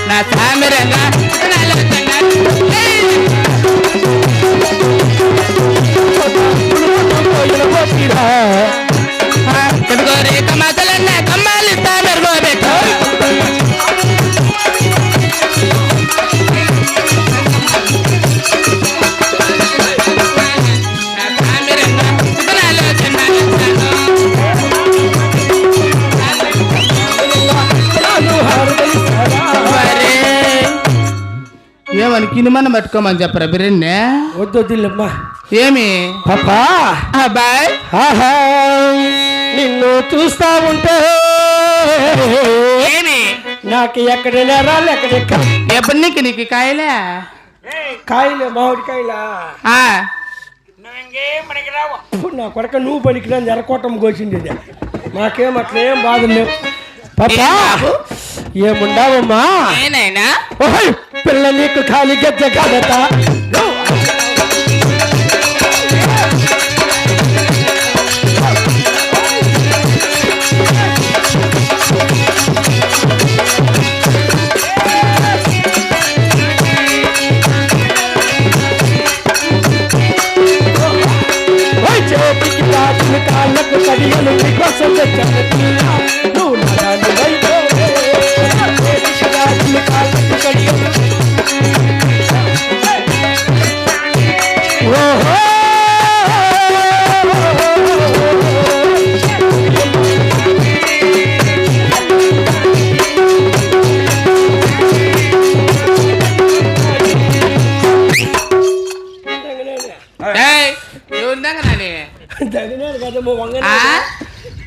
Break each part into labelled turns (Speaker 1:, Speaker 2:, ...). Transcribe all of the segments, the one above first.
Speaker 1: నా సామిరంగా రేఖ మసలన్న కమ్మాలి సామెరుగోబెట్టు ఏమని కినిమన్న పట్టుకోమని చెప్పరా బిర్యానీ
Speaker 2: వద్దొద్దులేమ్మా.
Speaker 1: ఏమి
Speaker 2: పాపా
Speaker 1: బాయ్
Speaker 2: నిన్ను చూస్తా ఉంటే
Speaker 1: ఏమి
Speaker 2: నాకు ఎక్కడ నేరాలు ఎక్కడ
Speaker 1: ఎప్పుడు నీకు కాయలే
Speaker 2: కాయలే మామిడి కాయలా నా కొడక నువ్వు పలికినా ఎరకోటం కోసింది నాకేం అట్లా ఏం బాధలు లేవు. పాపా ఏముండావమ్మా
Speaker 1: ఏనైనా
Speaker 2: పిల్ల నీకు ఖాళీ గజ్జ కాదట చేతికి రాసిన కాళ్ళకు కడియలు నీకోసం తెచ్చాను నువ్వు రాసిన కాళ్ళకు కడియలు ఓహో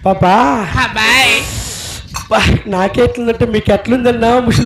Speaker 2: పాపా
Speaker 1: బాయ్
Speaker 2: నాకెట్లుందంటే మీకు ఎట్లుందన్నా ముసలి